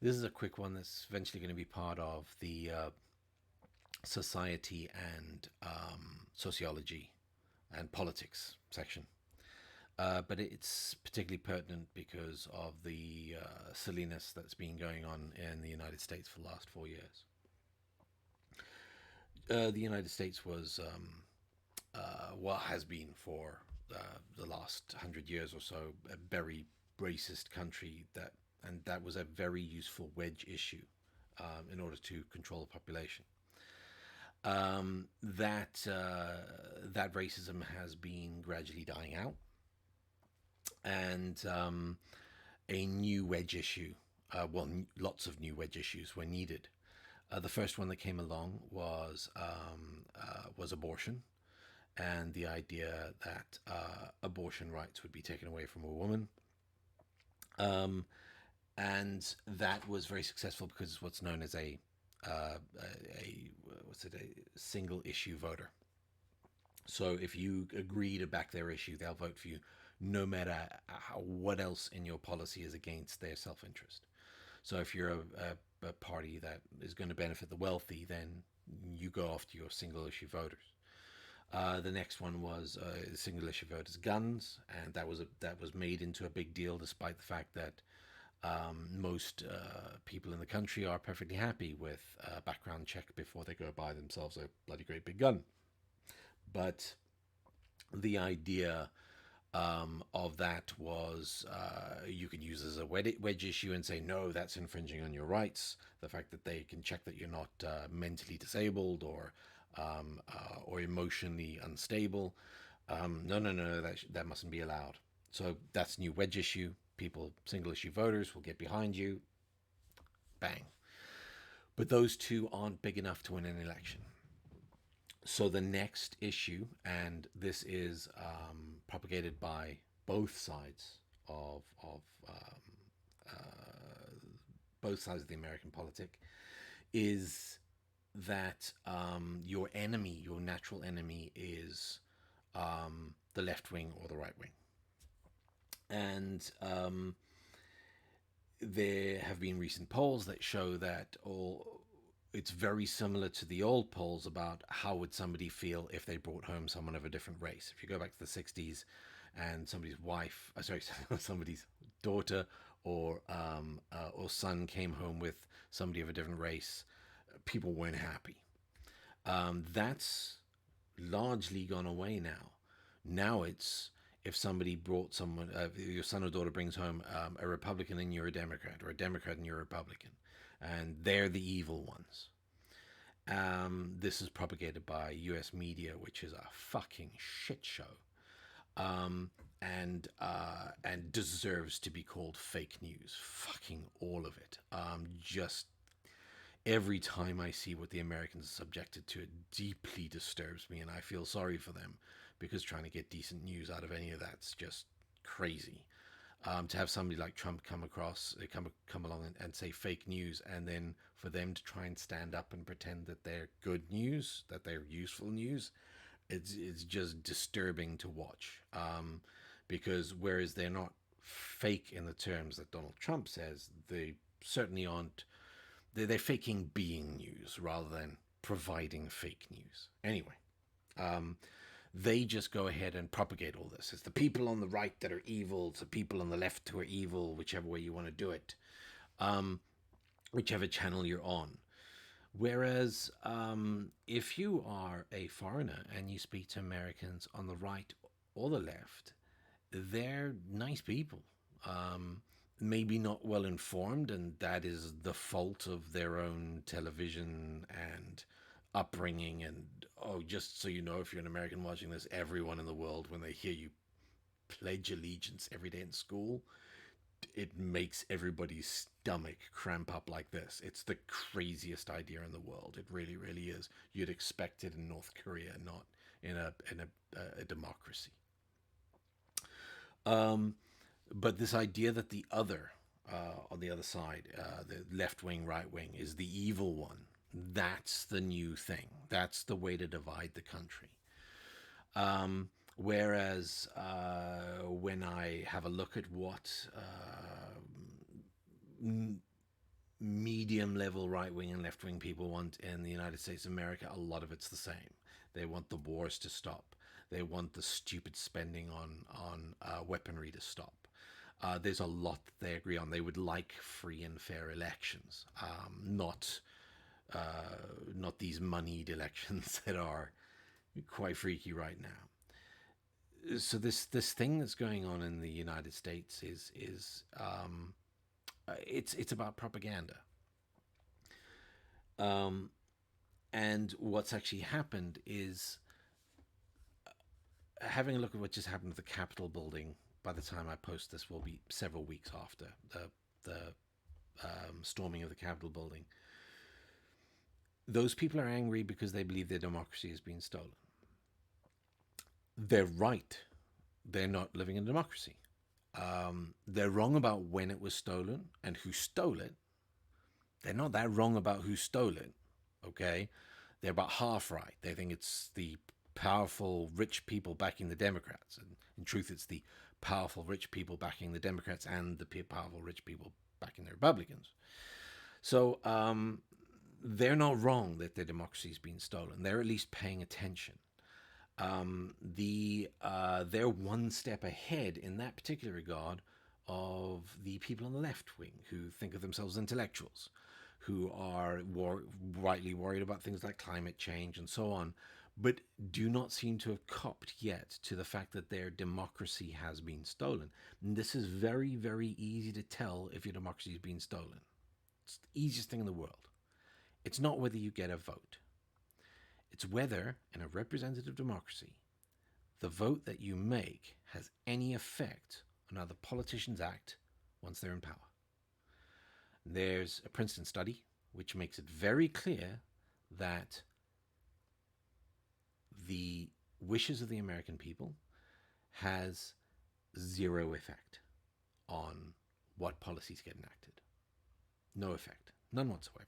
This is a quick one that's eventually going to be part of the society and sociology and politics section. But it's particularly pertinent because of the silliness that's been going on in the United States for the last 4 years. The United States was, well, has been for the last 100 years or so, a very racist country and that was a very useful wedge issue in order to control the population. That racism has been gradually dying out, and a new wedge issue. Lots of new wedge issues were needed. The first one that came along was abortion, and the idea that abortion rights would be taken away from a woman. Um, and that was very successful because it's what's known as a what's it, a single issue voter. So if you agree to back their issue, they'll vote for you, no matter what else in your policy is against their self interest. So if you're a party that is going to benefit the wealthy, then you go after your single issue voters. The next one was single issue voters guns, and that was made into a big deal, despite the fact that most people in the country are perfectly happy with a background check before they go buy themselves a bloody great big gun. But the idea of that was you can use as a wedge issue and say, no, that's infringing on your rights. The fact that they can check that you're not mentally disabled or emotionally unstable. No, no, no, that mustn't be allowed. So that's a new wedge issue. People, single issue voters, will get behind you. Bang. But those two aren't big enough to win an election. So the next issue, and this is propagated by both sides of both sides of the American politic, is that your enemy, your natural enemy, is the left wing or the right wing. And there have been recent polls that show that all it's very similar to the old polls about how would somebody feel if they brought home someone of a different race. If you go back to the 60s and somebody's wife, sorry, somebody's daughter or son came home with somebody of a different race, people weren't happy. That's largely gone away now. Now it's if somebody brought someone, your son or daughter brings home a Republican and you're a Democrat, or a Democrat and you're a Republican, and they're the evil ones. This is propagated by U.S. media, which is a fucking shit show, and deserves to be called fake news. Fucking all of it. Just every time I see what the Americans are subjected to, it deeply disturbs me, and I feel sorry for them because trying to get decent news out of any of that's just crazy. To have somebody like Trump come along and say fake news, and then for them to try and stand up and pretend that they're good news, that they're useful news, it's just disturbing to watch. Because whereas they're not fake in the terms that Donald Trump says, they certainly aren't. They're faking being news rather than providing fake news. Anyway, they just go ahead and propagate all this. It's the people on the right that are evil. It's the people on the left who are evil, whichever way you want to do it, whichever channel you're on. Whereas if you are a foreigner and you speak to Americans on the right or the left, they're nice people. Maybe not well informed, and that is the fault of their own television and upbringing. And oh, just so you know, if you're an American watching this, everyone in the world, when they hear you pledge allegiance every day in school, it makes everybody's stomach cramp up like this. It's the craziest idea in the world. It really, really is. You'd expect it in North Korea, not in a democracy. But this idea that the other, on the other side, the left wing, right wing, is the evil one. That's the new thing. That's the way to divide the country. Whereas when I have a look at what medium level right wing and left wing people want in the United States of America, a lot of it's the same. They want the wars to stop. They want the stupid spending on weaponry to stop. There's a lot that they agree on. They would like free and fair elections, not these moneyed elections that are quite freaky right now. So this thing that's going on in the United States is it's about propaganda. Um, and what's actually happened is, having a look at what just happened to the Capitol building. By the time I post this, will be several weeks after the storming of the Capitol building. Those people are angry because they believe their democracy has been stolen. They're right. They're not living in a democracy. They're wrong about when it was stolen and who stole it. They're not that wrong about who stole it. Okay, they're about half right. They think it's the powerful rich people backing the Democrats, and in truth, it's the powerful rich people backing the Democrats and the powerful rich people backing the Republicans. So they're not wrong that their democracy has been stolen. They're at least paying attention. They're one step ahead in that particular regard of the people on the left wing who think of themselves as intellectuals, who are rightly worried about things like climate change and so on, but do not seem to have copped yet to the fact that their democracy has been stolen. And this is very, very easy to tell if your democracy has been stolen. It's the easiest thing in the world. It's not whether you get a vote. It's whether, in a representative democracy, the vote that you make has any effect on how the politicians act once they're in power. There's a Princeton study which makes it very clear that the wishes of the American people has zero effect on what policies get enacted. No effect, none whatsoever.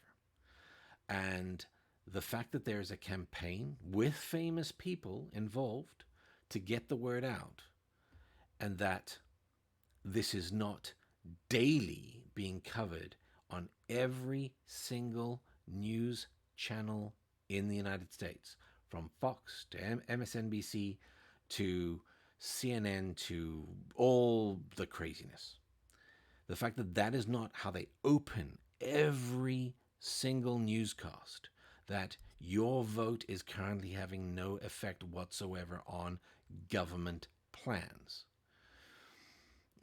And the fact that there's a campaign with famous people involved to get the word out, and that this is not daily being covered on every single news channel in the United States, from Fox to MSNBC to CNN to all the craziness. The fact that that is not how they open every single newscast, that your vote is currently having no effect whatsoever on government plans,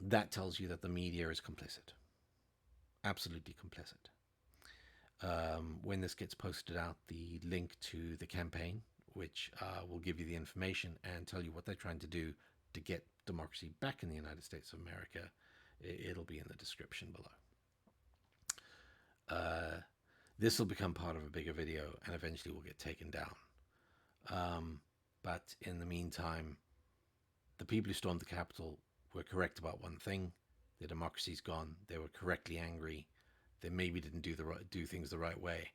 that tells you that the media is complicit. Absolutely complicit. When this gets posted out, the link to the campaign, which will give you the information and tell you what they're trying to do to get democracy back in the United States of America, it'll be in the description below. This will become part of a bigger video and eventually will get taken down. But in the meantime, the people who stormed the Capitol were correct about one thing: their democracy's gone. They were correctly angry. They maybe didn't do things the right way,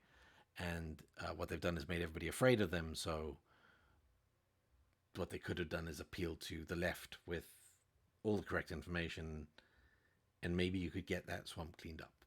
and what they've done is made everybody afraid of them. So what they could have done is appeal to the left with all the correct information, and maybe you could get that swamp cleaned up.